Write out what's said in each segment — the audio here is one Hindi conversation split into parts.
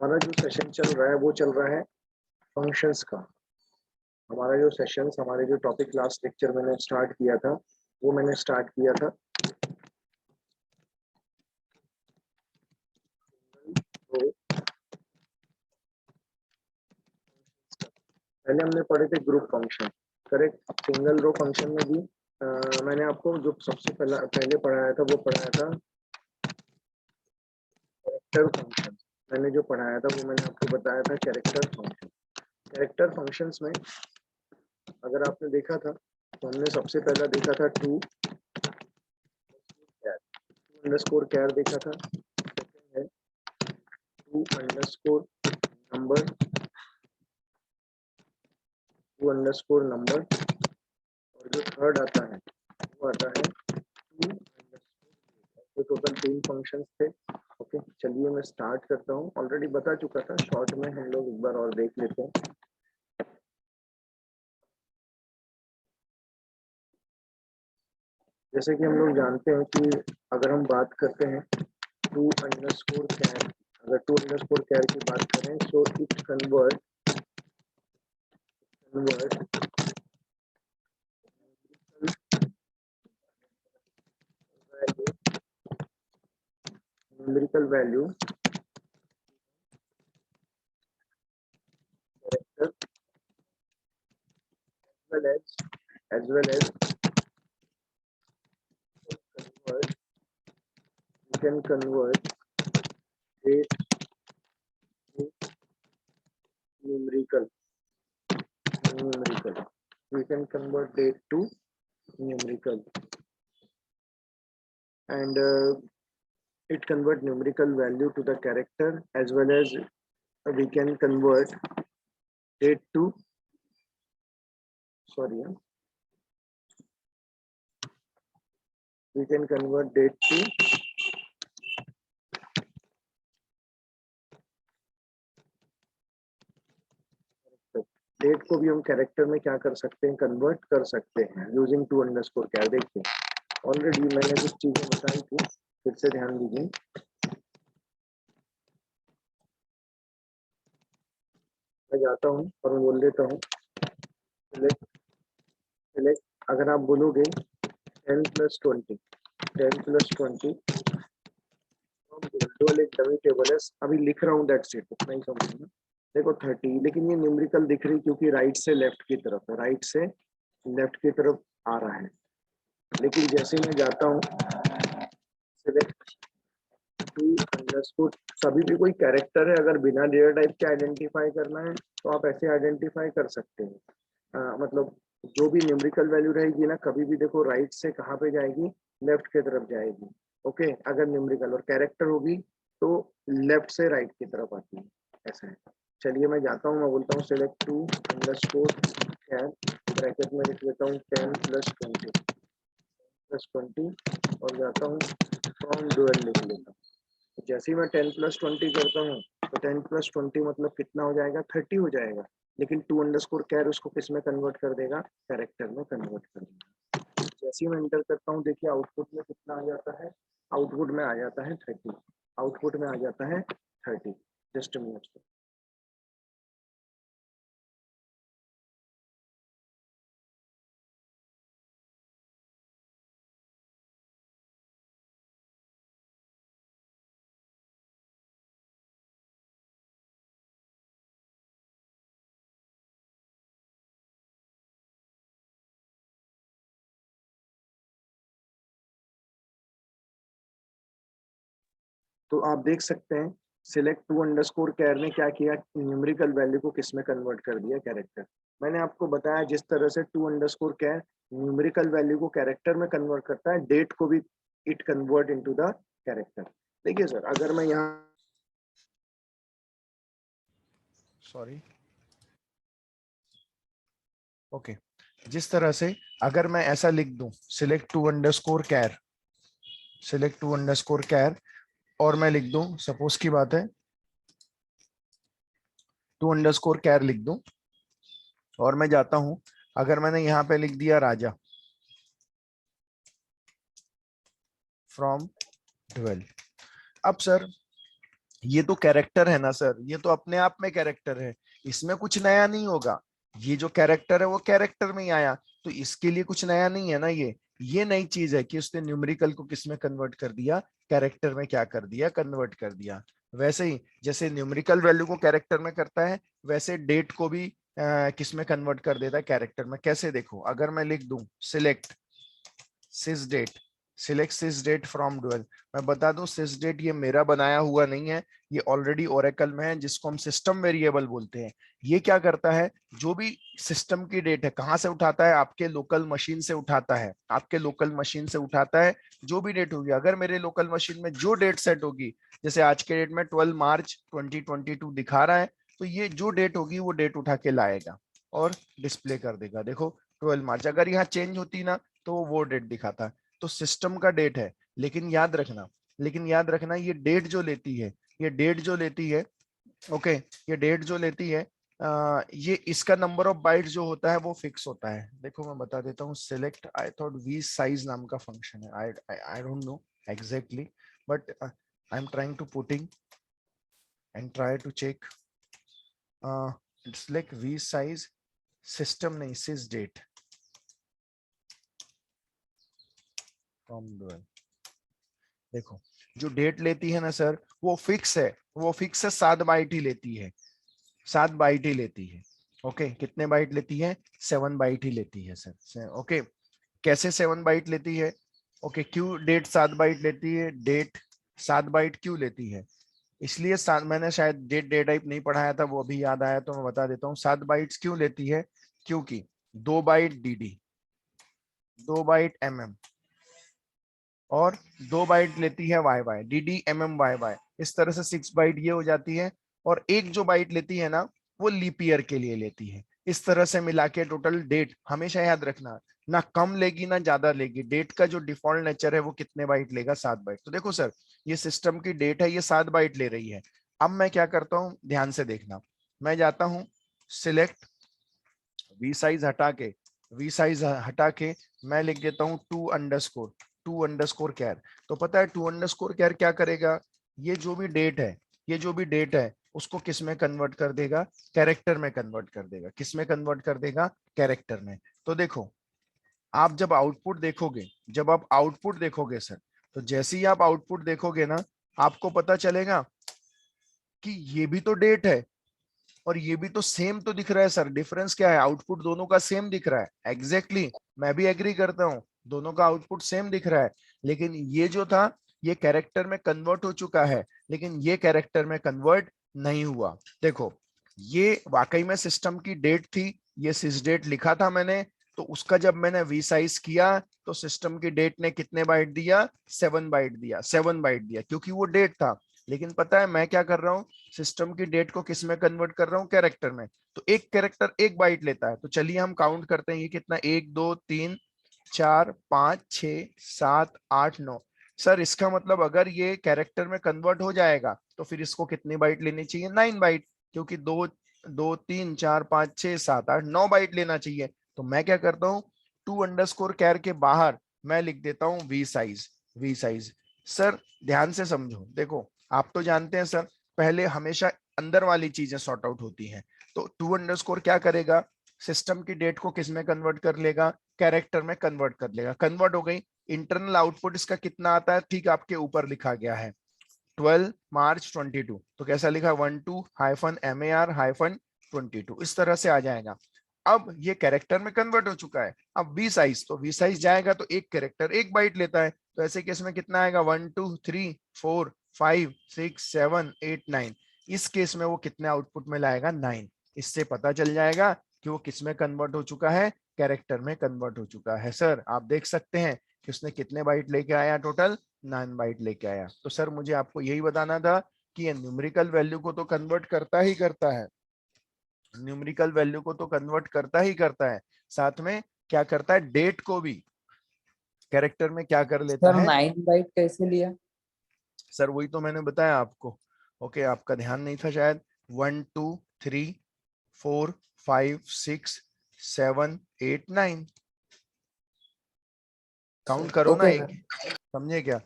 हमारा जो सेशन चल रहा है वो चल रहा है फंक्शंस का। हमारा जो सेशंस, हमारे जो टॉपिक लास्ट लेक्चर मैंने स्टार्ट किया था वो मैंने स्टार्ट किया था तो पहले हमने पढ़े थे group function, correct. Single row function में भी मैंने आपको जो सबसे पहले पढ़ाया था वो पढ़ाया था कैरेक्टर फंक्शन। मैंने जो पढ़ाया था वो मैंने आपको बताया था कैरेक्टर फंक्शन। कैरेक्टर फंक्शंस में अगर आपने देखा था तो हमने सबसे पहला देखा था टू अंडरस्कोर कैर देखा था। सेकंड है to underscore number, to underscore number, और जो थर्ड आता है वो आता है टू अंडरस्कोर। तो टोटल 3 फंक्शंस थे। ओके, चलिए मैं स्टार्ट करता हूँ। ऑलरेडी बता चुका था, शॉर्ट में हम लोग एक बार और देख लेते हैं। जैसे कि हम लोग जानते हैं कि अगर हम बात करते हैं टू अंडरस्कोर कैर, अगर टू अंडरस्कोर कैर की बात करें so it convert numerical value character as well as convert, you can convert date to numerical. You can convert date to numerical, and it convert numerical value to the character, as well as we can convert date to we can convert date to date को भी हम कैरेक्टर में क्या कर सकते हैं, कन्वर्ट कर सकते हैं यूजिंग टू अंडरस्कोर कैर। देखिए ऑलरेडी मैंने कुछ चीजें बताई थी, फिर से ध्यान दीजिए। मैं जाता हूँ और मैं बोल देता हूँ सिलेक्ट। अगर आप बोलोगे 10 + 20, 10 + 20 डमी टेबल है, अभी लिख रहा हूँ दैट्स इट, उतना ही समझना। देखो 30, लेकिन ये न्यूमेरिकल दिख रही क्योंकि राइट से लेफ्ट की तरफ है, राइट से लेफ्ट की तरफ आ रहा है। लेकिन जैसे मैं जाता हूँ सिलेक्ट टू अंडरस्कोर, सभी भी कोई कैरेक्टर है, अगर बिना डेटा टाइप के आइडेंटिफाई करना है तो आप ऐसे आइडेंटिफाई कर सकते हैं। मतलब जो भी न्यूमेरिकल वैल्यू रहेगी ना, कभी भी देखो राइट से कहाँ पे जाएगी, लेफ्ट की तरफ जाएगी। ओके, अगर न्यूमेरिकल और कैरेक्टर होगी तो लेफ्ट से राइट की तरफ आती है, ऐसा है। चलिए मैं जाता हूँ, मैं बोलता हूँ select to underscore char, bracket में लिख लेता हूँ 10 + 20 और जाता हूँ फ्रॉम डुअल लिख लेता हूँ। जैसे ही मैं 10 + 20 करता हूँ तो 10 + 20 मतलब कितना हो जाएगा, 30 हो जाएगा। लेकिन टू अंडरस्कोर कैर उसको किस में कन्वर्ट कर देगा, कैरेक्टर में कन्वर्ट कर देगा। जैसे ही मैं एंटर करता हूँ, देखिए आउटपुट में कितना आ जाता है, आउटपुट में आ जाता है 30, आउटपुट में आ जाता है 30। Just minute. तो आप देख सकते हैं सिलेक्ट टू अंडरस्कोर कैर ने क्या किया, न्यूमेरिकल वैल्यू को किस में कन्वर्ट कर दिया, कैरेक्टर। मैंने आपको बताया जिस तरह से to underscore char numerical value को कैरेक्टर में कन्वर्ट करता है, डेट को भी it convert into the character. देखिए सर, अगर मैं यहाँ ओके, जिस तरह से अगर मैं ऐसा लिख दूं select to underscore char, select to underscore char, और मैं लिख दूं, सपोज की बात है टू अंडरस्कोर कैर लिख दूं, और मैं जाता हूं, अगर मैंने यहां पे लिख दिया राजा फ्रॉम 12। अब सर ये तो कैरेक्टर है ना सर, ये तो अपने आप में कैरेक्टर है, इसमें कुछ नया नहीं होगा। ये जो कैरेक्टर है वो कैरेक्टर में ही आया, तो इसके लिए कुछ नया नहीं है ना। ये नई चीज है कि उसने न्यूमेरिकल को किस में कन्वर्ट कर दिया, कैरेक्टर में क्या कर दिया, कन्वर्ट कर दिया। वैसे ही जैसे न्यूमेरिकल वैल्यू को कैरेक्टर में करता है, वैसे डेट को भी किस में कन्वर्ट कर देता है, कैरेक्टर में। कैसे देखो, अगर मैं लिख दूं select sysdate, select sysdate from dual. मैं बता दूं सिस डेट ये मेरा बनाया हुआ नहीं है, ये ऑलरेडी ओरेकल में है, जिसको हम सिस्टम वेरिएबल बोलते हैं। ये क्या करता है, जो भी सिस्टम की डेट है कहाँ से उठाता है, आपके लोकल मशीन से उठाता है, आपके लोकल मशीन से उठाता है। जो भी डेट होगी, अगर मेरे लोकल मशीन में जो डेट सेट होगी, जैसे आज के डेट में 12 मार्च 2022 दिखा रहा है, तो ये जो डेट होगी वो डेट उठा के लाएगा और डिस्प्ले कर देगा। देखो 12 मार्च, अगर यहाँ चेंज होती ना तो वो डेट दिखाता है। तो सिस्टम का डेट है, लेकिन याद रखना ये डेट जो लेती है, ये डेट जो लेती है, ओके, ये डेट जो लेती है, ये इसका नंबर ऑफ बाइट्स जो होता है वो फिक्स होता है। देखो मैं बता देता हूँ, select I thought vsize नाम का फंक्शन है, I don't know exactly, but I am trying to putting and try to check. It's like vsize system नहीं, सिस डेट फ्रॉम डुअल। देखो जो डेट लेती है ना सर, वो फिक्स है, वो फिक्स है, 7 बाइट ही लेती है, 7 बाइट ही लेती है। ओके, कितने बाइट लेती है, 7 बाइट ही लेती है सर। ओके, कैसे 7 बाइट लेती है, ओके, क्यों डेट 7 बाइट लेती है, डेट 7 बाइट क्यों लेती है, इसलिए मैंने शायद डेट डे टाइप नहीं पढ़ाया था, वो अभी याद आया तो मैं बता देता हूँ। 7 बाइट्स क्यों लेती है, क्योंकि 2 बाइट dd, 2 बाइट mm, और 2 बाइट लेती है Y Y, D D M M Y Y, इस तरह से 6 बाइट ये हो जाती है। और एक जो बाइट लेती है ना, वो लीप ईयर के लिए लेती है। इस तरह से मिला के टोटल डेट, हमेशा याद रखना, ना कम लेगी ना ज्यादा लेगी। डेट का जो डिफॉल्ट नेचर है वो कितने बाइट लेगा, 7 बाइट। तो देखो सर, ये सिस्टम की डेट है, ये 7 बाइट ले रही है। अब मैं क्या करता हूँ, ध्यान से देखना, मैं जाता हूँ सिलेक्ट वी साइज हटा के, वी साइज हटा के मैं लिख देता हूँ टू अंडरस्कोर कैर। तो पता है टू अंडरस्कोर कैर क्या करेगा, ये जो भी डेट है, ये जो भी डेट है उसको किस में कन्वर्ट कर देगा, कैरेक्टर में कन्वर्ट कर देगा। किस में कन्वर्ट कर देगा, कैरेक्टर में। तो देखो, आप जब आउटपुट देखोगे, जब आप आउटपुट देखोगे सर, तो जैसे ही आप आउटपुट देखोगे ना, आपको पता चलेगा कि ये भी तो डेट है और ये भी तो सेम तो दिख रहा है सर। डिफरेंस क्या है, आउटपुट दोनों का सेम दिख रहा है। एग्जैक्टली मैं भी एग्री करता हूँ, दोनों का आउटपुट सेम दिख रहा है, लेकिन ये जो था ये कैरेक्टर में कन्वर्ट हो चुका है, लेकिन ये कैरेक्टर में कन्वर्ट नहीं हुआ। देखो ये वाकई में सिस्टम की डेट थी, ये सिस डेट लिखा था मैंने, तो उसका जब मैंने वी साइज किया तो सिस्टम की डेट ने कितने बाइट दिया, 7 बाइट दिया, 7 बाइट दिया, क्योंकि वो डेट था। लेकिन पता है मैं क्या कर रहा हूँ, सिस्टम की डेट को किस में कन्वर्ट कर रहा हूँ, कैरेक्टर में। तो एक कैरेक्टर 1 बाइट लेता है, तो चलिए हम काउंट करते हैं, ये कितना, 1 2 3 4 5 6 7 8 9। सर इसका मतलब अगर ये कैरेक्टर में कन्वर्ट हो जाएगा तो फिर इसको कितनी बाइट लेनी चाहिए, 9 बाइट, क्योंकि 2 2 3 4 5 6 7 8 9 बाइट लेना चाहिए। तो मैं क्या करता हूँ, टू अंडरस्कोर कैर के बाहर मैं लिख देता हूँ vsize, vsize. Sir ध्यान से समझो, देखो आप तो जानते हैं सर, पहले हमेशा अंदर वाली चीजें सॉर्ट आउट होती हैं। तो टू अंडरस्कोर क्या करेगा, सिस्टम की डेट को किस में कन्वर्ट कर लेगा, कैरेक्टर में कन्वर्ट कर लेगा। कन्वर्ट हो गई, इंटरनल आउटपुट इसका कितना आता है, ठीक आपके ऊपर लिखा गया है 12 मार्च 22। तो कैसा लिखा, 12-MAR-22, इस तरह से आ जाएगा। अब ये कैरेक्टर में कन्वर्ट हो चुका है। अब वी साइज, तो वी साइज जाएगा तो एक कैरेक्टर 1 बाइट लेता है, तो ऐसे केस में कितना आएगा, 1 2 3 4 5 6 7 8 9। इस केस में वो कितने आउटपुट में लाएगा, 9। इससे पता चल जाएगा कि वो किस में कन्वर्ट हो चुका है, कैरेक्टर में कन्वर्ट हो चुका है। सर आप देख सकते हैं कि उसने कितने बाइट लेके आया, टोटल 9 बाइट लेके आया। तो सर मुझे आपको यही बताना था कि ये न्यूमेरिकल वैल्यू को तो कन्वर्ट करता ही करता है, न्यूमेरिकल वैल्यू को तो कन्वर्ट करता ही करता है, साथ में क्या करता है, डेट को भी कैरेक्टर में क्या कर लेता सर है। 9 बाइट कैसे लिया? सर वही तो मैंने बताया आपको, ओके आपका ध्यान नहीं था शायद। 1 2 3 4 5 6 7 8 9, काउंट करो ना, ओके एक, समझे क्या,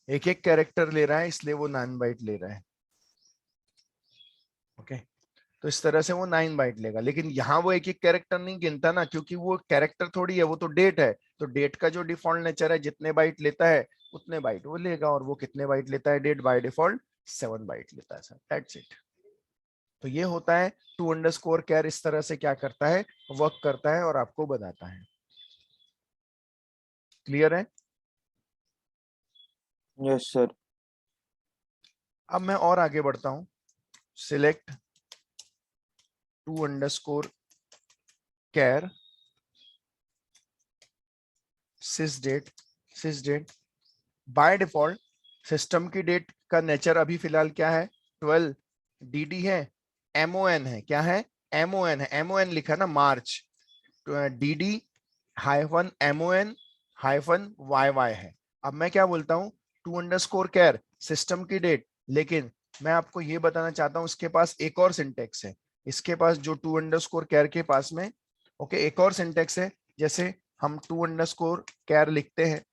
एक एक कैरेक्टर ले रहा है, इसलिए वो 9 बाइट ले रहा है। तो इस तरह से वो 9 बाइट लेगा। लेकिन यहाँ वो एक एक कैरेक्टर नहीं गिनता ना, क्योंकि वो कैरेक्टर थोड़ी है, वो तो डेट है। तो डेट का जो डिफॉल्ट नेचर है, जितने बाइट लेता है उतने बाइट वो लेगा, और वो कितने बाइट लेता है डेट, बाय डिफॉल्ट 7 बाइट लेता है सर, दैट्स इट। तो ये होता है टू अंडरस्कोर कैर, इस तरह से क्या करता है, वर्क करता है और आपको बताता है। क्लियर है? Yes sir. अब मैं और आगे बढ़ता हूं। Select to underscore char sysdate by default system की डेट का नेचर अभी फिलहाल क्या है, 12 dd है, mon है, क्या है, mon है, mon लिखा ना मार्च, dd hyphen mon hyphen yy है। अब मैं क्या बोलता हूं, टू अंडरस्कोर कैर सिस्टम की डेट, लेकिन मैं आपको ये बताना चाहता हूं इसके पास एक और सिंटेक्स है। इसके पास जो टू अंडरस्कोर कैर के पास में, ओके, एक और सिंटेक्स है। जैसे हम टू अंडरस्कोर कैर लिखते हैं,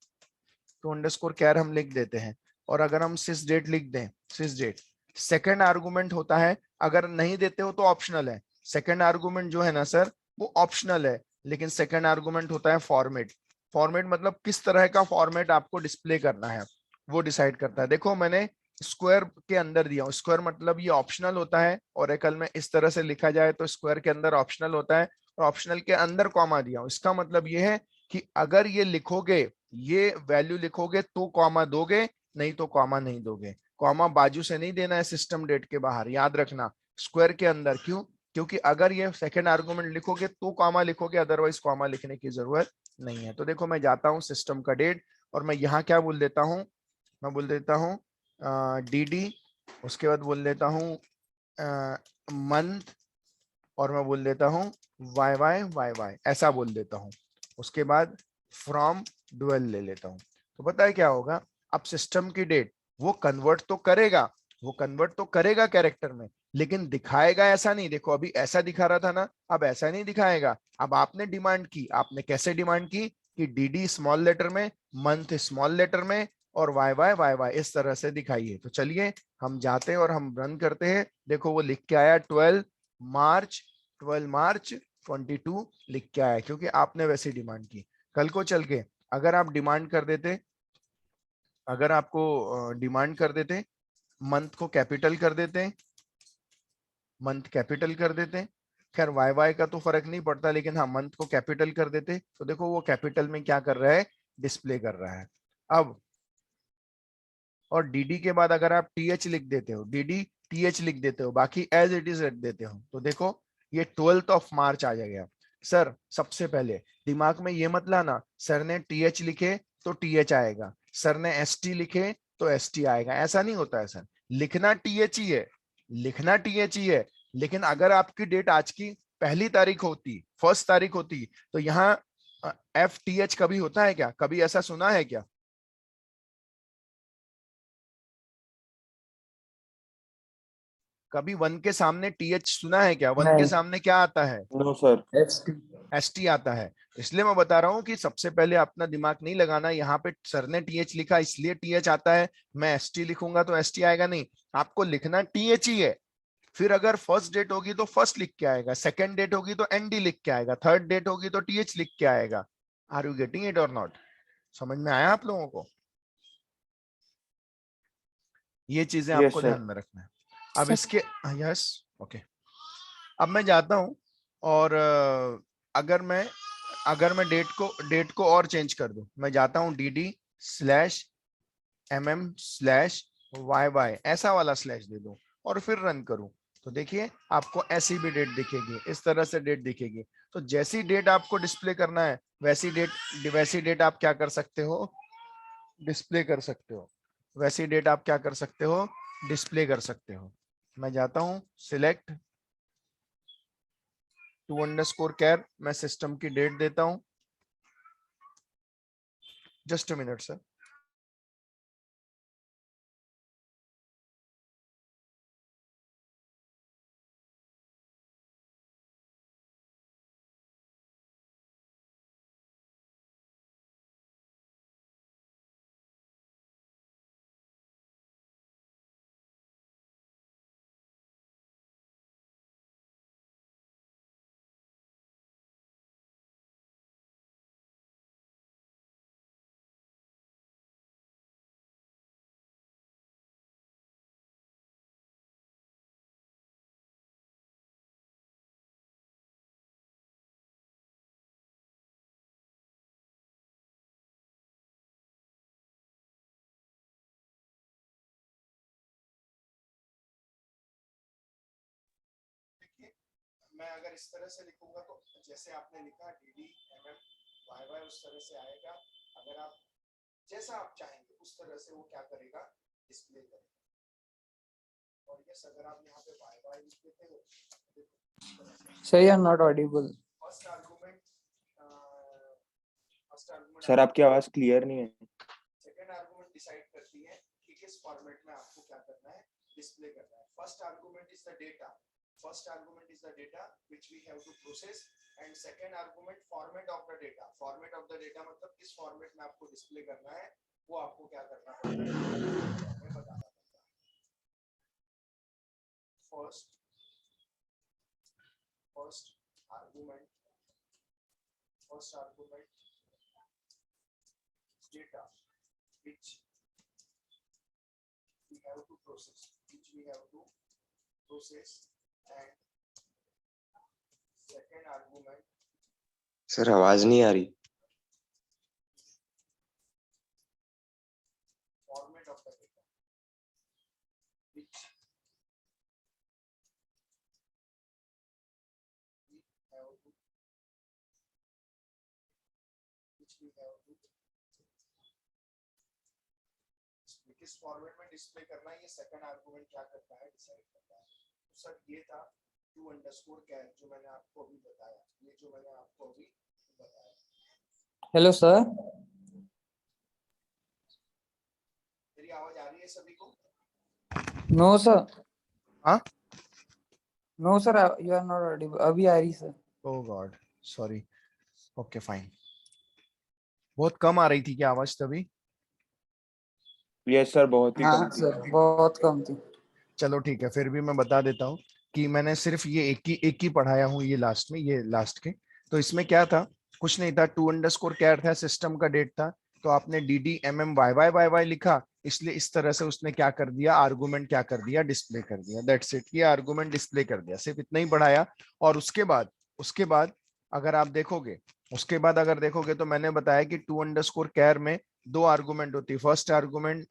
टू अंडरस्कोर कैर हम लिख देते हैं, और अगर हम सिस डेट लिख दें, सिस डेट सेकंड आर्गुमेंट होता है, अगर नहीं देते हो तो ऑप्शनल है। सेकंड आर्गुमेंट जो है ना सर, वो ऑप्शनल है, लेकिन सेकंड आर्गुमेंट होता है फॉर्मेट। फॉर्मेट मतलब किस तरह का फॉर्मेट आपको डिस्प्ले करना है, वो डिसाइड करता है। देखो मैंने स्क्वायर के अंदर दिया हूं, स्क्वायर मतलब ये ऑप्शनल होता है, ओरेकल में इस तरह से लिखा जाए तो स्क्वायर के अंदर ऑप्शनल होता है, और ऑप्शनल के अंदर कॉमा दिया हूं। इसका मतलब ये है कि अगर ये लिखोगे, ये वैल्यू लिखोगे तो कॉमा दोगे, नहीं तो कॉमा नहीं दोगे। कॉमा बाजू से नहीं देना है सिस्टम डेट के बाहर, याद रखना, स्क्वायर के अंदर। क्यों? क्योंकि अगर ये सेकंड आर्गुमेंट लिखोगे तो कॉमा लिखोगे, अदरवाइज कॉमा लिखने की जरूरत नहीं है। तो देखो मैं जाता हूं सिस्टम का डेट, और मैं यहाँ क्या बोल देता हूँ, मैं बोल देता हूँ dd, उसके बाद बोल देता हूँ मंथ, और मैं बोल देता हूँ वाई वाई वाई वाई, ऐसा बोल देता हूँ। उसके बाद फ्रॉम डुअल ले लेता हूँ। तो पता है क्या होगा, अब सिस्टम की डेट वो कन्वर्ट तो करेगा, वो कन्वर्ट तो करेगा कैरेक्टर में, लेकिन दिखाएगा ऐसा नहीं। देखो अभी ऐसा दिखा रहा था ना, अब ऐसा नहीं दिखाएगा। अब आपने डिमांड की, आपने कैसे डिमांड की कि dd स्मॉल लेटर में, मंथ स्मॉल लेटर में, और वाई वाई वाई वाई इस तरह से दिखाइए। तो चलिए हम जाते हैं और हम रन करते हैं। देखो वो लिख के आया 12 मार्च 12 मार्च 22 लिख के आया, क्योंकि आपने वैसी डिमांड की। कल को चल के अगर आप डिमांड कर देते, अगर आपको डिमांड कर देते मंथ को कैपिटल कर देते, मंथ कैपिटल कर देते, खैर वाई वाई का तो फर्क नहीं पड़ता, लेकिन हाँ मंथ को कैपिटल कर देते, तो देखो वो कैपिटल में क्या कर रहा है, डिस्प्ले कर रहा है। अब और dd के बाद अगर आप th लिख देते हो, dd th लिख देते हो, बाकी एज इट इज रख देते हो, तो देखो ये 12th ऑफ मार्च आ जाएगा। सर सबसे पहले दिमाग में ये मत लाना सर ने th लिखे तो th आएगा, सर ने st लिखे तो st आएगा, ऐसा नहीं होता है सर। लिखना th ही है, लिखना th ही है, लेकिन अगर आपकी डेट आज की पहली तारीख होती, फर्स्ट तारीख होती, तो यहाँ ft कभी होता है क्या, कभी ऐसा सुना है क्या? कभी वन के सामने टीएच सुना है क्या? वन के नहीं। सामने क्या आता है? No sir. एसटी आता है। इसलिए मैं बता रहा हूं कि सबसे पहले अपना दिमाग नहीं लगाना, यहाँ पे सर ने टीएच लिखा इसलिए टीएच आता है, मैं एसटी लिखूंगा तो एसटी आएगा, नहीं, आपको लिखना टीएच ही है। फिर अगर फर्स्ट डेट होगी तो फर्स्ट लिख के आएगा, सेकंड डेट होगी तो एनडी लिख के आएगा, थर्ड डेट होगी तो टीएच लिख के आएगा। आर यू गेटिंग इट और नॉट? समझ में आया आप लोगों को? ये चीजें यस आपको सर। ध्यान में रखना है। अब इसके, यस, ओके, अब मैं जाता हूं, और अगर मैं डेट को और चेंज कर दूं, मैं जाता हूं dd स्लैश mm/yy, ऐसा वाला स्लैश दे दूं और फिर रन करूं, तो देखिए आपको ऐसी भी डेट दिखेगी, इस तरह से डेट दिखेगी। तो जैसी डेट आपको डिस्प्ले करना है वैसी डेट आप क्या कर सकते हो, डिस्प्ले कर सकते हो, वैसी डेट आप क्या कर सकते हो, डिस्प्ले कर सकते हो। मैं जाता हूं सिलेक्ट टू अंडरस्कोर कैर, मैं सिस्टम की डेट देता हूं, जस्ट अ मिनट सर। मैं अगर इस तरह से लिखूंगा तो जैसे आपने लिखा dd mm yy उस तरह से आएगा। अगर आप जैसा आप चाहेंगे उस तरह से वो क्या करेगा, डिस्प्ले करेगा। और यस, अगर आप यहाँ पे yy लिख देते हो, Sir, you are not audible. First argument sir आपकी आवाज क्लियर नहीं है। सेकंड आर्गुमेंट डिसाइड करती है कि किस फॉर्मेट में आपको क्या करना है, डिस्प्ले करना है। First argument is the data, first argument is the data which we have to process, and second argument format of the data. Format of the data मतलब किस फॉर्मेट में आपको डिस्प्ले करना है, वो आपको क्या करना पड़ता है, हमें बताना पड़ता है। First argument data which we have to process, and second argument sir आवाज नहीं आ रही। format of the data which we have to किस फॉर्मेट में डिस्प्ले करना है, ये सेकंड आर्गुमेंट क्या करता है, डिसाइड करता है। तो सर ये था to_char जो मैंने आपको अभी बताया, ये जो मैंने आपको अभी बताया। Hello, sir. मेरी आवाज आ रही है सभी को? No, sir. हाँ? No, sir. You are not audible. अभी आ रही sir. Oh God, sorry. Okay, fine. बहुत कम आ रही थी क्या आवाज तभी? यस सर, बहुत ही हाँ कम थी। सर, बहुत कम थी। चलो ठीक है, फिर भी मैं बता देता हूँ कि मैंने सिर्फ ये एक ही पढ़ाया हूँ, ये लास्ट में, ये लास्ट के। तो इसमें क्या था, कुछ नहीं था, to_char था, सिस्टम का डेट था। तो आपने dd mm yy लिखा, इसलिए इस तरह से उसने क्या कर दिया, आर्गुमेंट क्या कर दिया, डिस्प्ले कर दिया। दैट्स इट, ये आर्गुमेंट डिस्प्ले कर दिया, सिर्फ इतना ही पढ़ाया। और उसके बाद अगर आप देखोगे, तो मैंने बताया कि to_char में दो आर्गुमेंट होती है। फर्स्ट आर्गुमेंट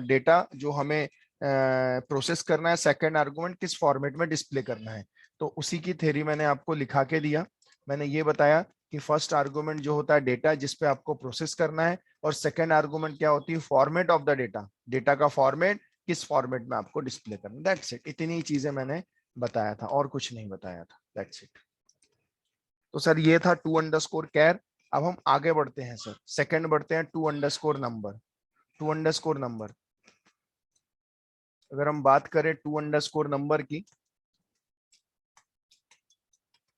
डेटा जो हमें प्रोसेस करना है, सेकंड आर्गुमेंट किस फॉर्मेट में डिस्प्ले करना है। तो उसी की थ्योरी मैंने आपको लिखा के दिया। मैंने ये बताया कि फर्स्ट आर्गुमेंट जो होता है डेटा जिस पे आपको प्रोसेस करना है, और सेकंड आर्गुमेंट क्या होती है, format of the data, data का फॉर्मेट किस फॉर्मेट में आपको डिस्प्ले करना है। दैट्स इट, इतनी चीजें मैंने बताया था और कुछ नहीं बताया था। That's it. तो सर ये था to_char। अब हम आगे बढ़ते हैं सर, सेकंड बढ़ते हैं to_number। अगर हम बात करें to_number की,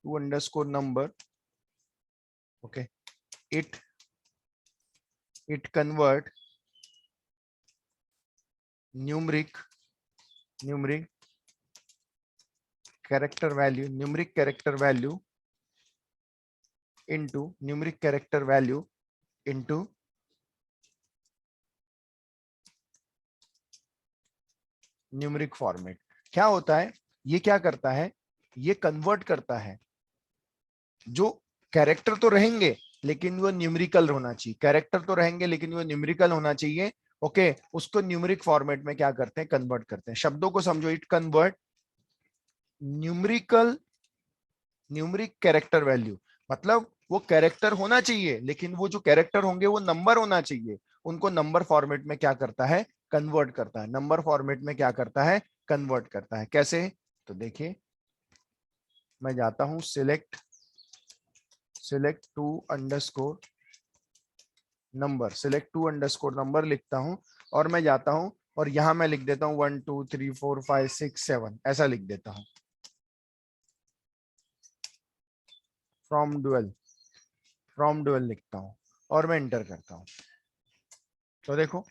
to_number, okay, it convert numeric character value into numeric format. क्या होता है, ये क्या करता है, ये कन्वर्ट करता है। जो कैरेक्टर तो रहेंगे लेकिन वो न्यूमेरिकल होना चाहिए, कैरेक्टर तो रहेंगे लेकिन वो न्यूमेरिकल होना चाहिए। ओके, उसको न्यूमेरिक फॉर्मेट में क्या करते हैं, कन्वर्ट करते हैं। शब्दों को समझो, it convert numeric character value, मतलब वो कैरेक्टर होना चाहिए लेकिन वो जो कैरेक्टर होंगे वो नंबर होना चाहिए, उनको नंबर फॉर्मेट में क्या करता है, कन्वर्ट करता है। नंबर फॉर्मेट में क्या करता है, कन्वर्ट करता है। कैसे, तो देखिए, मैं जाता हूं सिलेक्ट to_number लिखता हूं, और मैं जाता हूं और यहां मैं लिख देता हूं 1 2 3 4 5 6 7, ऐसा लिख देता हूं। फ्रॉम डुअल लिखता हूं और मैं एंटर करता हूं। तो देखो,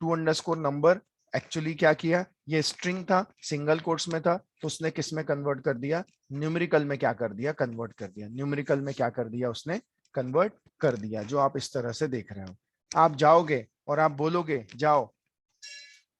to_number एक्चुअली क्या किया, ये स्ट्रिंग था, सिंगल कोट्स में था, तो उसने किस में कन्वर्ट कर दिया, न्यूमेरिकल में क्या कर दिया, कन्वर्ट कर दिया। न्यूमेरिकल में क्या कर दिया, उसने कन्वर्ट कर दिया, जो आप इस तरह से देख रहे हो। आप जाओगे और आप बोलोगे, जाओ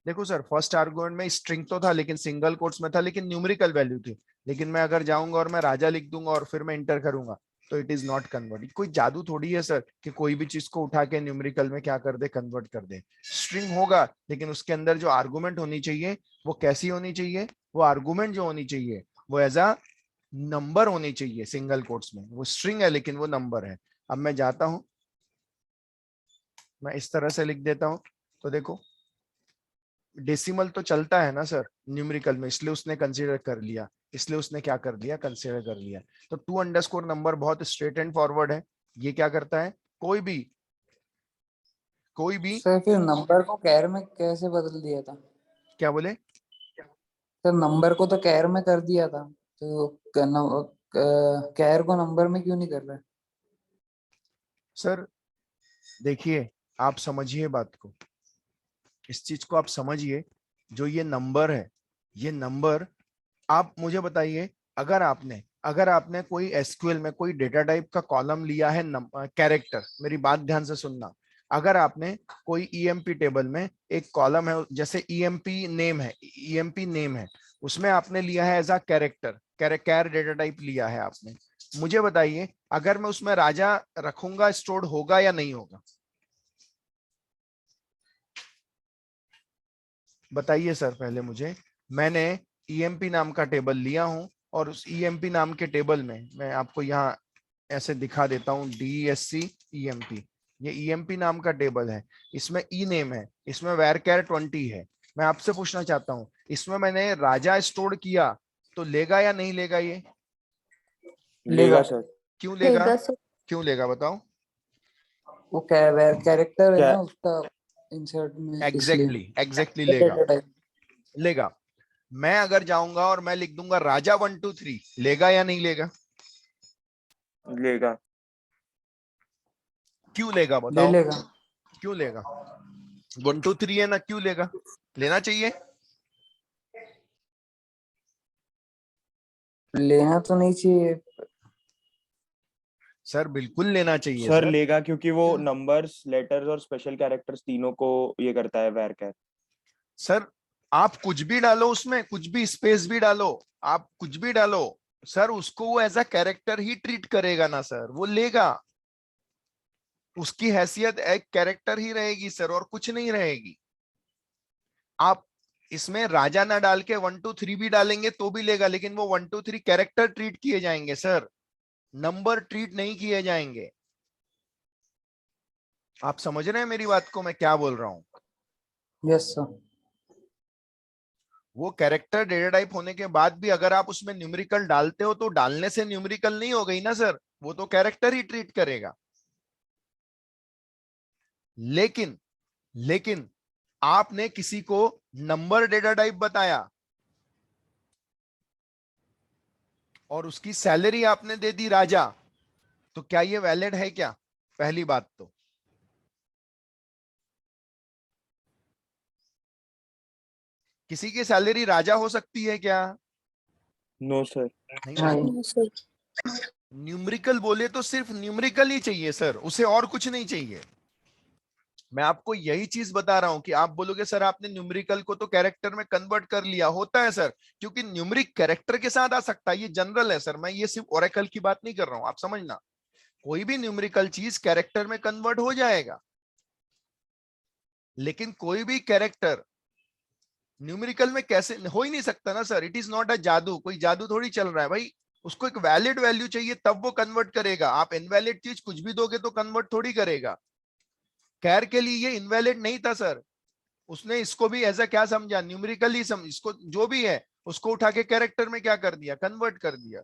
देखो सर, फर्स्ट आर्गुमेंट में स्ट्रिंग तो था लेकिन सिंगल कोट्स में था, लेकिन न्यूमेरिकल वैल्यू थी। लेकिन मैं अगर जाऊंगा और मैं राजा लिख दूंगा और फिर मैं इंटर करूंगा, तो इट इज नॉट कन्वर्ट। कोई जादू थोड़ी है सर कि कोई भी चीज को उठा के न्यूमेरिकल में क्या कर दे, कन्वर्ट कर दे। स्ट्रिंग होगा लेकिन उसके अंदर जो आर्गुमेंट होनी चाहिए वो कैसी होनी चाहिए, वो आर्गुमेंट जो होनी चाहिए वो एज अ नंबर होनी चाहिए सिंगल कोट्स में। वो स्ट्रिंग है लेकिन वो नंबर है। अब मैं जाता हूं, मैं इस तरह से लिख देता हूं। तो देखो डेसिमल तो चलता है ना सर न्यूमेरिकल में, इसलिए उसने कंसीडर कर लिया, इसलिए उसने क्या कर लिया, कंसीडर कर लिया। तो टू अंडरस्कोर नंबर बहुत स्ट्रेट एंड फॉरवर्ड है। ये क्या करता है, कोई भी सर फिर नंबर को कैर में कैसे बदल दिया था? क्या बोले, सर नंबर को तो कैर में कर दिया था, तो कैर को नंबर में क्यों नहीं कर रहे? सर देखिए आप समझिए बात को, इस चीज को आप समझिए। जो ये नंबर है, ये नंबर, आप मुझे बताइए, अगर आपने कोई एसक्यूएल में कोई डेटा टाइप का कॉलम लिया है, कैरेक्टर, मेरी बात ध्यान से सुनना। अगर आपने कोई ईएमपी टेबल में एक कॉलम है, जैसे ईएमपी नेम है, उसमें आपने लिया है as a character, char data type लिया है आपने। मुझे बताइए अगर मैं उसमें राजा रखूंगा, स्टोर्ड होगा या नहीं होगा? बताइए सर पहले मुझे। मैंने ईएमपी नाम का टेबल लिया हूं, और उस ईएमपी नाम के टेबल में मैं आपको यहाँ ऐसे दिखा देता हूँ, DSC EMP, ये ईएमपी नाम का टेबल है। इसमें ई नेम है, इसमें वैरकैर 20 है। मैं आपसे पूछना चाहता हूँ, इसमें मैंने राजा स्टोर किया तो लेगा या नहीं लेगा ये? लेगा। लेगा सर। क्यों लेगा? क्यों लेगा बताओ? वो कैरेक्टर है क्या? ना उसका, इंसर्ट में इसलिए। एग्जैक्टली लेगा। Data type. लेगा। मैं अगर जाऊंगा और मैं लिख दूंगा राजा 1 2 3, लेगा या नहीं लेगा? लेगा। क्यों लेगा ले बताओ? लेगा। क्यों लेगा? 1 2 3 है ना, क्यों लेगा? लेना चाहिए। लेना तो नहीं चाहिए। सर बिल्कुल लेना चाहिए सर सर। लेगा क्योंकि वो नंबर्स, लेटर्स और स्पेशल कैरेक्टर्स तीनों को ये करता है वैरकैर। सर आप कुछ भी डालो उसमें, कुछ भी स्पेस भी डालो, आप कुछ भी डालो, सर उसको वो एज अ कैरेक्टर ही ट्रीट करेगा ना सर, वो लेगा। उसकी हैसियत एक कैरेक्टर ही रहेगी सर, और कुछ नहीं रहेगी। आप इसमें राजा ना डाल के 1 2 3 भी डालेंगे तो भी लेगा, लेकिन वो 1 2 3 कैरेक्टर ट्रीट किए जाएंगे सर, नंबर ट्रीट नहीं किए जाएंगे। आप समझ रहे हैं मेरी बात को, मैं क्या बोल रहा हूं? Yes sir. वो कैरेक्टर डेटा टाइप होने के बाद भी अगर आप उसमें न्यूमेरिकल डालते हो तो डालने से न्यूमेरिकल नहीं हो गई ना सर, वो तो कैरेक्टर ही ट्रीट करेगा। लेकिन लेकिन आपने किसी को नंबर डेटा टाइप बताया और उसकी सैलरी आपने दे दी राजा, तो क्या ये वैलिड है क्या? पहली बात तो किसी की सैलरी राजा हो सकती है क्या? No sir. नहीं हो सकती। नहीं। न्यूमेरिकल बोले तो सिर्फ न्यूमेरिकल ही चाहिए सर, उसे और कुछ नहीं चाहिए। मैं आपको यही चीज बता रहा हूं कि आप बोलोगे सर आपने न्यूमेरिकल को तो कैरेक्टर में कन्वर्ट कर लिया, होता है सर, क्योंकि न्यूमेरिक कैरेक्टर के साथ आ सकता है, ये जनरल है सर, मैं ये सिर्फ ओरेकल की बात नहीं कर रहा हूं, आप समझना। कोई भी न्यूमेरिकल चीज कैरेक्टर में कन्वर्ट हो जाएगा, लेकिन कोई भी कैरेक्टर न्यूमेरिकल में कैसे हो ही नहीं सकता ना sir. It is not a जादू, कोई जादू थोड़ी चल रहा है भाई। उसको एक वैलिड वैल्यू चाहिए तब वो कन्वर्ट करेगा, आप इनवैलिड चीज कुछ भी दोगे तो कन्वर्ट थोड़ी करेगा। कैर के लिए ये इनवैलिड नहीं था सर, उसने इसको भी ऐसा क्या समझा, न्यूमेरिकली समझ, इसको जो भी है उसको उठा के कैरेक्टर में क्या कर दिया, कन्वर्ट कर दिया।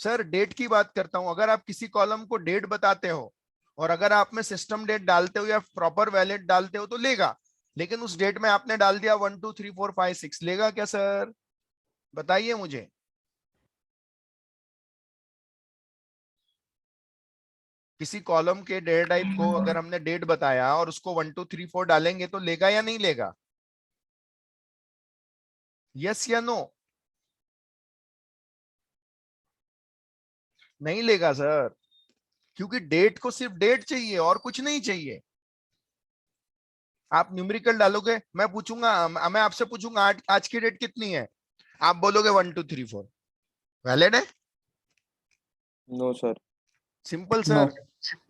सर डेट की बात करता हूं, अगर आप किसी कॉलम को डेट बताते हो और अगर आप में सिस्टम डेट डालते हो या प्रॉपर वैलिड डालते हो तो लेगा, लेकिन उस डेट में आपने डाल दिया 1 2 3 4 5 6, लेगा क्या सर? बताइए मुझे। किसी कॉलम के डेटा टाइप को अगर हमने डेट बताया और उसको 1 2 3 4 डालेंगे तो लेगा या नहीं लेगा? यस या नो? नहीं लेगा सर, क्योंकि डेट को सिर्फ डेट चाहिए और कुछ नहीं चाहिए। आप न्यूमेरिकल डालोगे, मैं पूछूंगा, मैं आपसे पूछूंगा आज की डेट कितनी है, आप बोलोगे 1 2 3 4, वैलिड है? No sir. Simple no. Sir.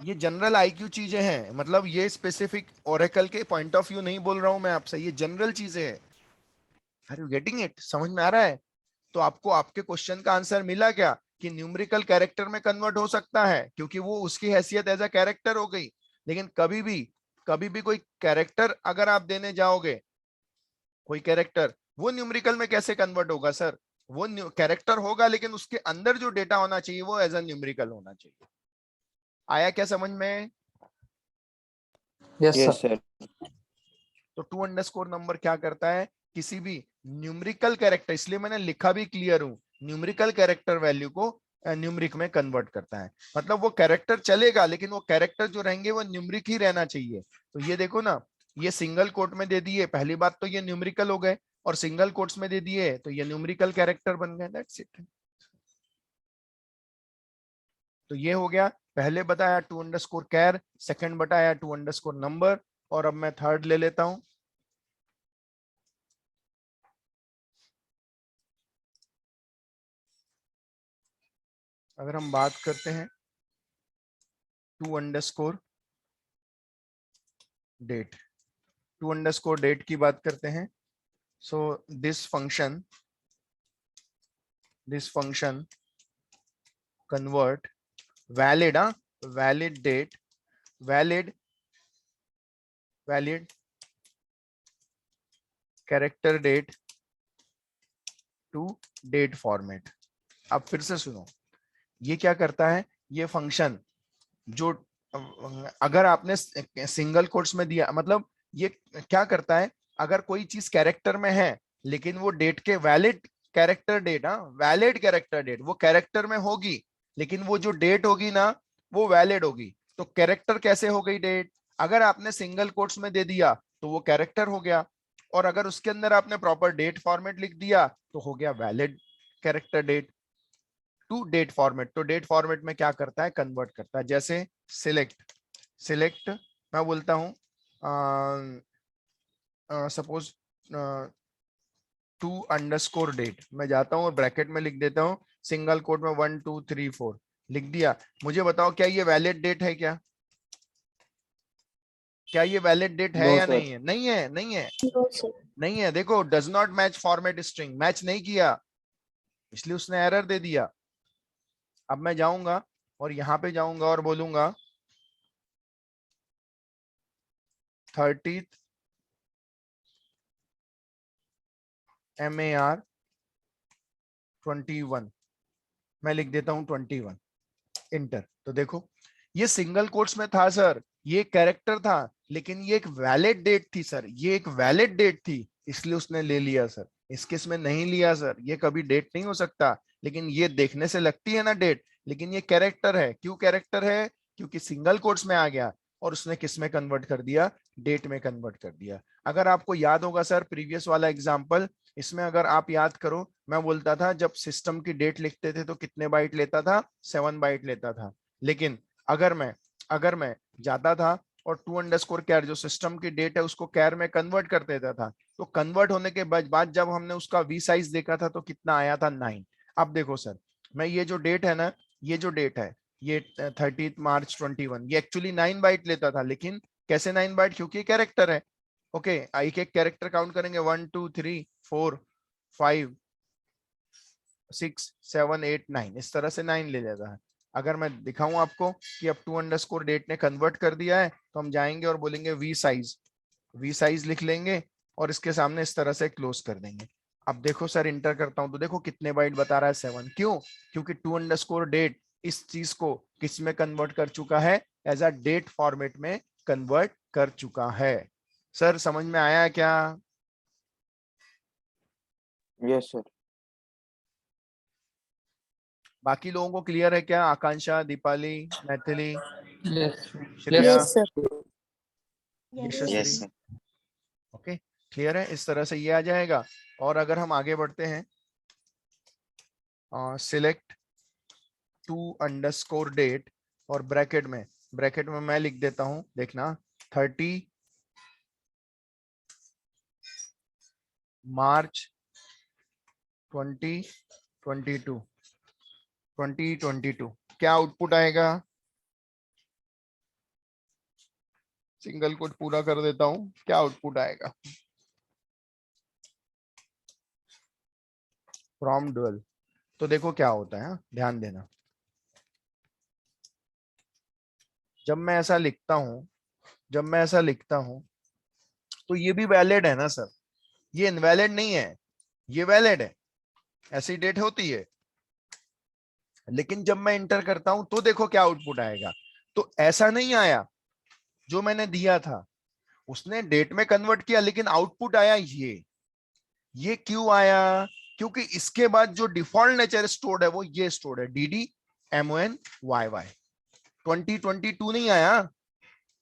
ये जनरल आईक्यू चीजें हैं, मतलब ये स्पेसिफिक ओरेकल के पॉइंट ऑफ व्यू नहीं बोल रहा हूं मैं आपसे, ये जनरल चीजें हैं। Are you getting it? समझ में आ रहा है? तो आपको आपके क्वेश्चन का आंसर मिला क्या कि न्यूमेरिकल कैरेक्टर में कन्वर्ट हो सकता है, क्योंकि वो उसकी हैसियत एज अ कैरेक्टर हो गई। लेकिन कभी भी कोई कैरेक्टर अगर आप देने जाओगे, कोई कैरेक्टर, वो न्यूमेरिकल में कैसे कन्वर्ट होगा सर? वो कैरेक्टर होगा लेकिन उसके अंदर जो डेटा होना चाहिए वो एज अ न्यूमेरिकल होना चाहिए। आया क्या समझ में? Yes yes sir. सर। तो टू अंडरस्कोर नंबर क्या करता है, किसी भी न्यूमेरिकल कैरेक्टर, इसलिए मैंने लिखा भी क्लियर हूं, न्यूमेरिकल कैरेक्टर वैल्यू को न्यूमरिक में कन्वर्ट करता है। मतलब वो कैरेक्टर चलेगा लेकिन वो कैरेक्टर जो रहेंगे वो न्यूमरिक ही रहना चाहिए। तो ये देखो ना, ये सिंगल कोट में दे दिए, पहली बात तो ये न्यूमेरिकल हो गए, और सिंगल कोट्स में दे दिए तो ये न्यूमेरिकल कैरेक्टर बन गए। That's it. तो ये हो गया, पहले बताया टू अंडरस्कोर कैर, सेकंड बताया टू अंडरस्कोर नंबर, और अब मैं थर्ड ले लेता हूं। अगर हम बात करते हैं to underscore date, to underscore date की बात करते हैं। So this function convert valid valid date, valid character date to date format. अब फिर से सुनो, ये क्या करता है, ये फंक्शन जो अगर आपने सिंगल कोट्स में दिया, मतलब ये क्या करता है, अगर कोई चीज कैरेक्टर में है लेकिन वो डेट के valid character date, valid character date वो कैरेक्टर में होगी, लेकिन वो जो डेट होगी ना वो वैलिड होगी। तो कैरेक्टर कैसे हो गई डेट? अगर आपने सिंगल कोट्स में दे दिया तो वो कैरेक्टर हो गया, और अगर उसके अंदर आपने प्रॉपर डेट फॉर्मेट लिख दिया तो हो गया valid character date to date format. तो डेट फॉर्मेट में क्या करता है, कन्वर्ट करता है। जैसे सिलेक्ट मैं बोलता हूं सपोज टू अंडरस्कोर डेट, मैं जाता हूं और ब्रैकेट में लिख देता हूं सिंगल कोट में 1 2 3 4 लिख दिया। मुझे बताओ क्या ये वैलिड डेट है? क्या ये वैलिड डेट है नो या सर। नहीं है? नहीं है, नहीं है, नो सर। नहीं है। देखो, does not match format string, match नहीं किया, इसलिए उसने एरर दे दिया। अब मैं जाऊंगा और यहां पे जाऊंगा और बोलूंगा 30th MAR 21, मैं लिख देता हूं 21, इंटर। तो देखो ये सिंगल कोट्स में था सर, ये कैरेक्टर था, लेकिन ये एक वैलिड डेट थी सर, ये एक वैलिड डेट थी, इसलिए उसने ले लिया सर। इस केस में नहीं लिया सर, ये कभी डेट नहीं हो सकता, लेकिन ये देखने से लगती है ना डेट, लेकिन ये कैरेक्टर है। क्यों कैरेक्टर है? क्योंकि सिंगल कोट्स में आ गया और उसने किस में कन्वर्ट कर दिया, डेट में कन्वर्ट कर दिया। अगर आपको याद होगा सर प्रीवियस वाला एग्जाम्पल, इसमें अगर आप याद करो, मैं बोलता था जब सिस्टम की डेट लिखते थे तो कितने बाइट लेता था, 7 बाइट लेता था। लेकिन अगर मैं जाता था और टू अंडरस्कोर कैर जो सिस्टम की डेट है उसको कैर में कन्वर्ट कर देता था, तो कन्वर्ट होने के बाद जब हमने उसका वी साइज देखा था तो कितना आया था, 9। अब देखो सर, मैं ये जो डेट है ना, ये जो डेट है, ये 30 मार्च 21, ये एक्चुअली 9 बाइट लेता था, लेकिन कैसे 9 बाइट? क्योंकि कैरेक्टर है। ओके, एक एक कैरेक्टर काउंट करेंगे, 1 2 3 4 5 6 7 8 9, इस तरह से 9 ले लेता है। अगर मैं दिखाऊं आपको कि अब टू अंडरस्कोर डेट ने कन्वर्ट कर दिया है, तो हम जाएंगे और बोलेंगे वी साइज लिख लेंगे और इसके सामने इस तरह से क्लोज कर देंगे। अब देखो सर, इंटर करता हूं तो देखो कितने बाइट बता रहा है, 7। क्यों? क्योंकि टू अंडरस्कोर डेट इस चीज को किस में कन्वर्ट कर चुका है, एज अ डेट फॉर्मेट में कन्वर्ट कर चुका है। सर समझ में आया क्या? Yes sir. बाकी लोगों को क्लियर है क्या? Akanksha, Deepali, Maithili, yes Shreya, yes sir. Yashasvi? Yes sir. Okay, clear है? इस तरह से ये आ जाएगा। और अगर हम आगे बढ़ते हैं, सिलेक्ट टू अंडरस्कोर डेट, और ब्रैकेट में मैं लिख देता हूं, देखना 30 मार्च 2022, क्या आउटपुट आएगा? सिंगल कोट पूरा कर देता हूं, क्या आउटपुट आएगा फ्रॉम डुअल। तो देखो क्या होता है, हाँ, ध्यान देना। जब मैं ऐसा लिखता हूं, जब मैं ऐसा लिखता हूं तो ये भी वैलिड है ना सर, ये इनवैलिड नहीं है, ये वैलिड है, ऐसी डेट होती है। लेकिन जब मैं इंटर करता हूं तो देखो क्या आउटपुट आएगा। तो ऐसा नहीं आया जो मैंने दिया था, उसने डेट में कन्वर्ट किया लेकिन आउटपुट आया ये क्यों आया? क्योंकि इसके बाद जो डिफॉल्ट नेचर स्टोर्ड है वो ये स्टोर्ड है, dd mon yy। 2022 नहीं आया,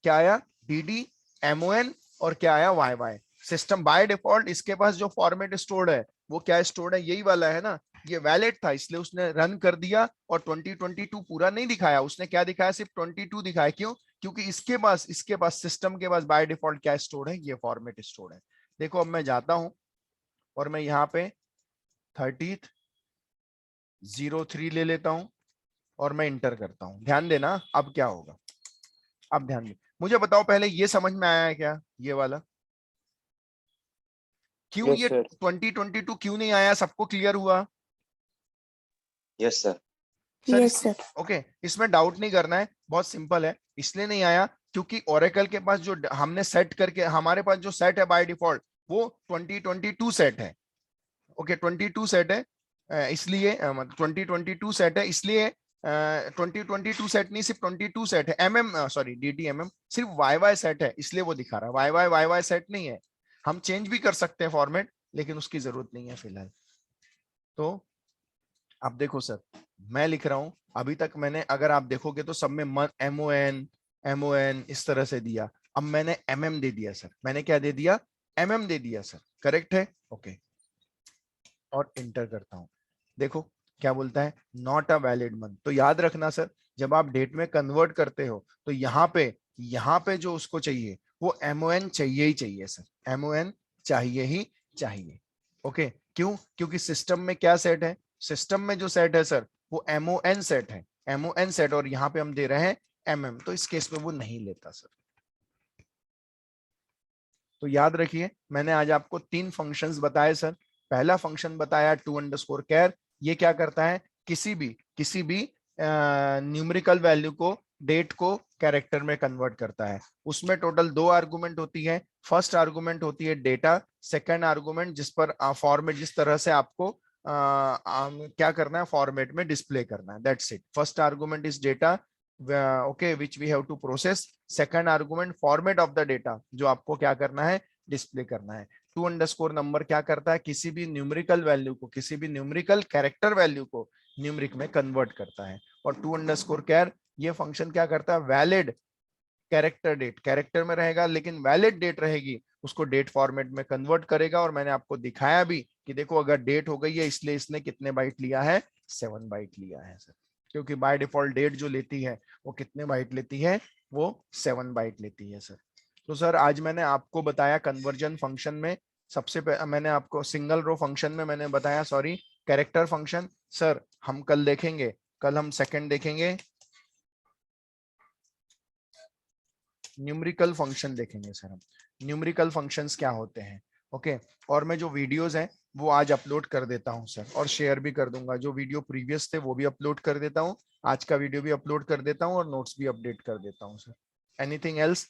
क्या आया? dd mon और क्या आया? yy। सिस्टम बाय डिफॉल्ट इसके पास जो फॉर्मेट स्टोर्ड है वो क्या स्टोर्ड है? यही वाला है ना। ये वैलिड था इसलिए उसने रन कर दिया और 2022 पूरा नहीं दिखाया, उसने क्या दिखाया? सिर्फ 22 दिखाया। क्यों? क्योंकि इसके पास सिस्टम के पास बाय डिफॉल्ट क्या स्टोर्ड है? ये फॉर्मेट स्टोर्ड है। देखो अब मैं जाता हूं और मैं यहाँ पे 30th 03 ले लेता हूं और मैं इंटर करता हूं। ध्यान देना अब क्या होगा, अब ध्यान दे। मुझे बताओ पहले ये समझ में आया है क्या, ये वाला? क्यों यस ये सर। 2022 क्यों नहीं आया? सबको क्लियर हुआ? Yes sir. Sir yes sir. Okay, इसमें डाउट नहीं करना है, बहुत सिंपल है। इसलिए नहीं आया क्योंकि ओरेकल के पास जो हमने सेट करके, हमारे पास जो सेट है बाय डिफॉल्ट वो 2022 सेट है। ओके 22 सेट है, इसलिए 2022 सेट है, इसलिए 2022 सेट नहीं, सिर्फ 22 सेट है। सॉरी DTMM सिर्फ YY सेट है, इसलिए वो दिखा रहा है। YY सेट नहीं है। हम चेंज भी कर सकते हैं फॉर्मेट, लेकिन उसकी जरूरत नहीं है फिलहाल। तो अब देखो सर, मैं लिख रहा हूं, अभी तक मैंने, अगर आप देखोगे तो सब में MON इस तरह से दिया। अब मैंने MM दे दिया सर, मैंने क्या दे दिया? MM दे दिया सर, करेक्ट है? ओके, और इंटर करता हूं। देखो क्या बोलता है? Not a valid month. तो याद रखना सर, जब आप डेट में कन्वर्ट करते हो तो यहाँ पे जो उसको चाहिए वो MON चाहिए ही चाहिए सर, MON चाहिए ही चाहिए। ओके, क्यों? क्योंकि सिस्टम में क्या सेट है? सिस्टम में जो सेट है सर वो MON सेट है, MON सेट, और यहाँ पे हम दे रहे हैं MM, तो इस केस में वो नहीं लेता सर। तो याद रखिए, मैंने आज आपको 3 फंक्शंस बताए सर। पहला फंक्शन बताया to_char, ये क्या करता है? किसी भी न्यूमेरिकल वैल्यू को, डेट को कैरेक्टर में कन्वर्ट करता है। उसमें टोटल 2 आर्गुमेंट होती है। फर्स्ट आर्गुमेंट होती है डेटा, सेकंड आर्गुमेंट जिस पर फॉर्मेट, जिस तरह से आपको क्या करना है, फॉर्मेट में डिस्प्ले करना है, that's it. First argument is data, okay, which we have to process. Second argument format of the data, जो आपको क्या करना है? डिस्प्ले करना है। to_number क्या करता है? किसी भी न्यूमेरिकल वैल्यू को, किसी भी न्यूमेरिकल कैरेक्टर वैल्यू को न्यूमेरिक में कन्वर्ट करता है। और to_char ये फंक्शन क्या करता है? वैलिड कैरेक्टर डेट, कैरेक्टर में रहेगा लेकिन वैलिड डेट रहेगी, उसको डेट फॉर्मेट में कन्वर्ट करेगा। और मैंने आपको दिखाया भी कि देखो अगर डेट हो गई है, इसलिए इसने कितने बाइट लिया है? 7 बाइट लिया है सर, क्योंकि बाय डिफॉल्ट डेट जो लेती है वो कितने बाइट लेती है? वो 7 बाइट लेती है सर। तो सर आज मैंने आपको बताया कन्वर्जन फंक्शन में, सबसे मैंने आपको सिंगल रो फंक्शन में मैंने बताया, सॉरी, कैरेक्टर फंक्शन। सर हम कल देखेंगे, कल हम सेकंड देखेंगे, न्यूमेरिकल फंक्शन देखेंगे सर हम, न्यूमेरिकल फंक्शंस क्या होते हैं। ओके, और मैं जो वीडियोस हैं वो आज अपलोड कर देता हूं सर, और शेयर भी कर दूंगा। जो वीडियो प्रीवियस थे वो भी अपलोड कर देता हूं, आज का वीडियो भी अपलोड कर देता हूं, और नोट्स भी अपडेट कर देता हूं सर। Anything else?